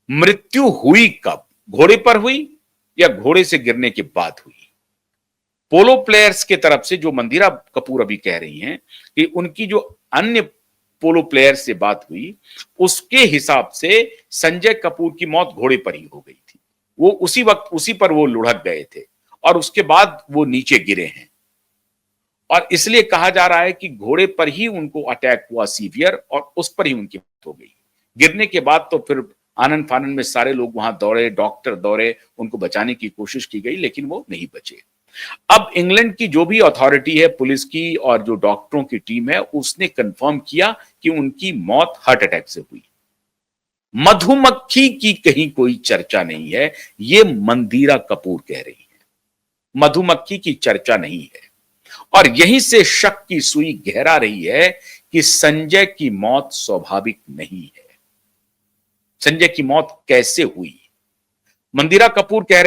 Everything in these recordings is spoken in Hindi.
मृत्यु हुई कब, घोड़े पर हुई या घोड़े से गिरने के बाद हुई? पोलो प्लेयर्स के तरफ से जो मंदिरा कपूर अभी कह रही हैं कि उनकी जो अन्य पोलो प्लेयर से बात हुई, उसके हिसाब से संजय कपूर की मौत घोड़े पर ही हो गई थी। वो उसी वक्त उसी पर वो लुढ़क गए थे और उसके बाद वो नीचे गिरे हैं और इसलिए कहा जा रहा है कि घोड़े पर ही उनको अटैक हुआ सीवियर और उस पर ही उनकी मौत हो गई। गिरने के बाद तो फिर आनन फानन में सारे लोग वहां दौड़े, डॉक्टर दौड़े, उनको बचाने की कोशिश की गई लेकिन वो नहीं बचे। अब इंग्लैंड की जो भी अथॉरिटी है, पुलिस की और जो डॉक्टरों की टीम है, उसने कंफर्म किया कि उनकी मौत हार्ट अटैक से हुई। मधुमक्खी की कहीं कोई चर्चा नहीं है, ये मंदिरा कपूर कह रही है। मधुमक्खी की चर्चा नहीं है और यहीं से शक की सुई गहरा रही है कि संजय की मौत स्वाभाविक नहीं है। संजय की मौत कैसे हुई? मंदिरा कपूर कह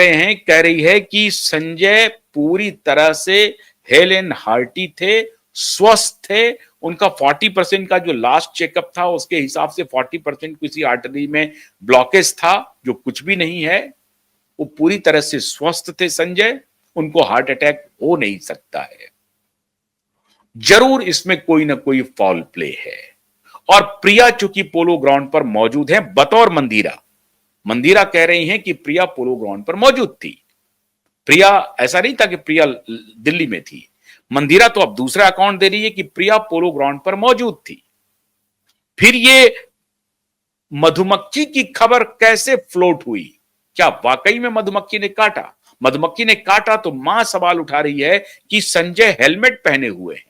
रही है कि संजय पूरी तरह से हेल एंड हार्टी थे, स्वस्थ थे। उनका 40% का जो लास्ट चेकअप था उसके हिसाब से 40% किसी आर्टरी में ब्लॉकेज था, जो कुछ भी नहीं है। वो पूरी तरह से स्वस्थ थे संजय, उनको हार्ट अटैक हो नहीं सकता है। जरूर इसमें कोई ना कोई फाउल प्ले है और प्रिया चूंकि पोलो ग्राउंड पर मौजूद है बतौर मंदिरा, मंदिरा कह रही हैं कि प्रिया पोलो ग्राउंड पर मौजूद थी। प्रिया, ऐसा नहीं था कि प्रिया दिल्ली में थी। मंदिरा तो अब दूसरा अकाउंट दे रही है कि प्रिया पोलो ग्राउंड पर मौजूद थी। फिर ये मधुमक्खी की खबर कैसे फ्लोट हुई? क्या वाकई में मधुमक्खी ने काटा? मधुमक्खी ने काटा तो मां सवाल उठा रही है कि संजय हेलमेट पहने हुए हैं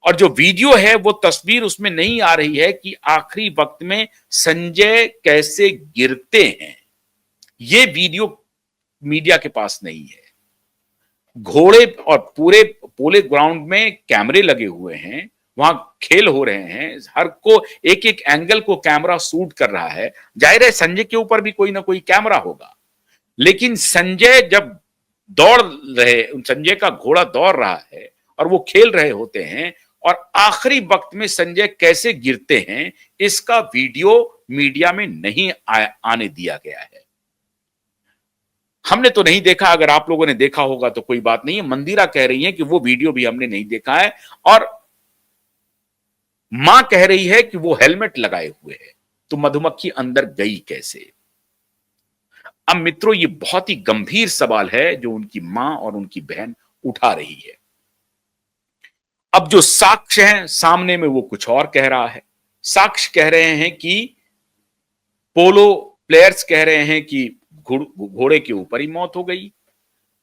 और जो वीडियो है वो तस्वीर उसमें नहीं आ रही है कि आखिरी वक्त में संजय कैसे गिरते हैं। ये वीडियो मीडिया के पास नहीं है। घोड़े और पूरे पोले ग्राउंड में कैमरे लगे हुए हैं, वहां खेल हो रहे हैं, हर को एक एक एंगल को कैमरा शूट कर रहा है। जाहिर है संजय के ऊपर भी कोई ना कोई कैमरा होगा, लेकिन संजय जब दौड़ रहे, संजय का घोड़ा दौड़ रहा है और वो खेल रहे होते हैं और आखिरी वक्त में संजय कैसे गिरते हैं, इसका वीडियो मीडिया में नहीं आने दिया गया है। हमने तो नहीं देखा, अगर आप लोगों ने देखा होगा तो कोई बात नहीं है। मंदिरा कह रही है कि वो वीडियो भी हमने नहीं देखा है और मां कह रही है कि वो हेलमेट लगाए हुए है, तो मधुमक्खी अंदर गई कैसे? अब मित्रों, ये बहुत ही गंभीर सवाल है जो उनकी मां और उनकी बहन उठा रही है। अब जो साक्ष्य हैं सामने में वो कुछ और कह रहा है। साक्ष्य कह रहे हैं कि पोलो प्लेयर्स कह रहे हैं कि घोड़े के ऊपर ही मौत हो गई।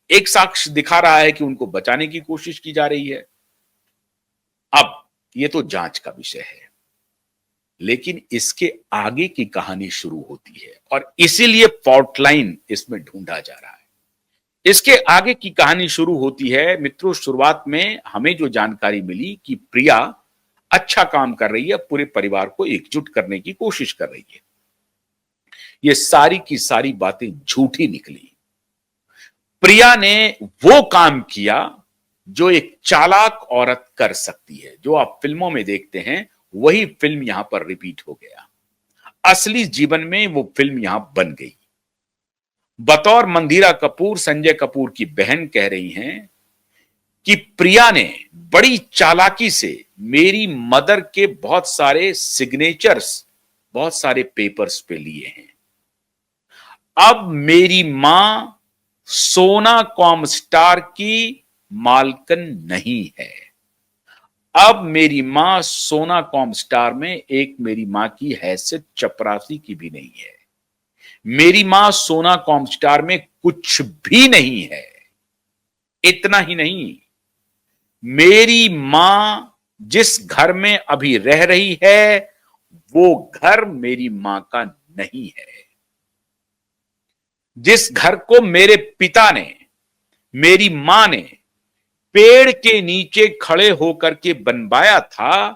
एक साक्ष्य दिखा रहा है कि उनको बचाने की कोशिश की जा रही है। अब ये तो जांच का विषय है, लेकिन इसके आगे की कहानी शुरू होती है और इसीलिए फॉल्ट लाइन इसमें ढूंढा जा रहा है। इसके आगे की कहानी शुरू होती है मित्रों। शुरुआत में हमें जो जानकारी मिली कि प्रिया अच्छा काम कर रही है, पूरे परिवार को एकजुट करने की कोशिश कर रही है। ये सारी की सारी बातें झूठी निकली। प्रिया ने वो काम किया जो एक चालाक औरत कर सकती है। जो आप फिल्मों में देखते हैं वही फिल्म यहां पर रिपीट हो गया। असली जीवन में वो फिल्म यहां बन गई। बतौर मंदिरा कपूर, संजय कपूर की बहन कह रही हैं कि प्रिया ने बड़ी चालाकी से मेरी मदर के बहुत सारे सिग्नेचर्स, बहुत सारे पेपर्स पे लिए हैं। अब मेरी मां सोना कॉम स्टार की मालकन नहीं है। अब मेरी मां सोना कॉम स्टार में एक मेरी मां की हैसियत चपरासी की भी नहीं है। मेरी मां सोना कॉम स्टार में कुछ भी नहीं है। इतना ही नहीं, मेरी मां जिस घर में अभी रह रही है वो घर मेरी मां का नहीं है। जिस घर को मेरे पिता ने, मेरी मां ने पेड़ के नीचे खड़े होकर के बनवाया था,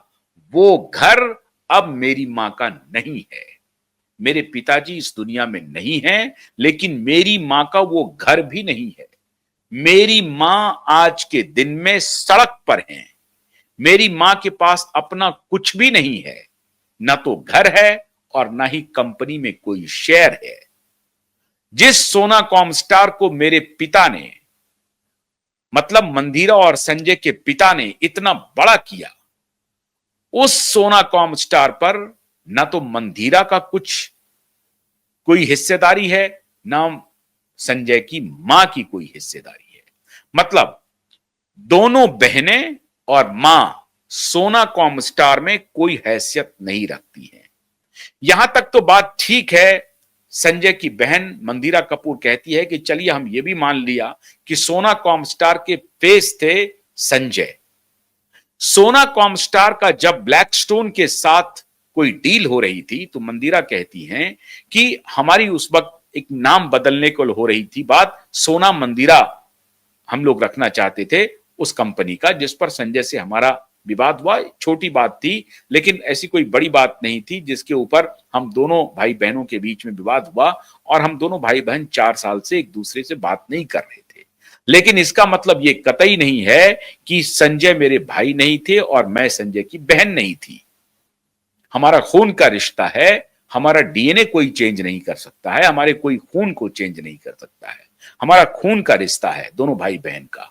वो घर अब मेरी मां का नहीं है। मेरे पिताजी इस दुनिया में नहीं है, लेकिन मेरी मां का वो घर भी नहीं है। मेरी मां आज के दिन में सड़क पर है। मेरी मां के पास अपना कुछ भी नहीं है, ना तो घर है और ना ही कंपनी में कोई शेयर है। जिस सोनाकॉम स्टार को मेरे पिता ने, मतलब मंदिरा और संजय के पिता ने इतना बड़ा किया, उस सोनाकॉम स्टार पर ना तो मंदिरा का कोई हिस्सेदारी है, ना संजय की मां की कोई हिस्सेदारी है। मतलब दोनों बहनें और मां सोनाकॉम स्टार में कोई हैसियत नहीं रखती हैं। यहां तक तो बात ठीक है। संजय की बहन मंदिरा कपूर कहती है कि चलिए हम ये भी मान लिया कि सोनाकॉम स्टार के फेस थे संजय। सोनाकॉम स्टार का जब ब्लैकस्टोन के साथ कोई डील हो रही थी तो मंदिरा कहती हैं कि हमारी उस वक्त एक नाम बदलने को हो रही थी बात, सोना मंदिरा हम लोग रखना चाहते थे उस कंपनी का, जिस पर संजय से हमारा विवाद हुआ। छोटी बात थी, लेकिन ऐसी कोई बड़ी बात नहीं थी जिसके ऊपर हम दोनों भाई बहनों के बीच में विवाद हुआ, और हम दोनों भाई बहन 4 साल से एक दूसरे से बात नहीं कर रहे थे। लेकिन इसका मतलब ये कतई नहीं है कि संजय मेरे भाई नहीं थे और मैं संजय की बहन नहीं थी। हमारा खून का रिश्ता है, हमारा डीएनए कोई चेंज नहीं कर सकता है, हमारे कोई खून को चेंज नहीं कर सकता है। हमारा खून का रिश्ता है दोनों भाई बहन का।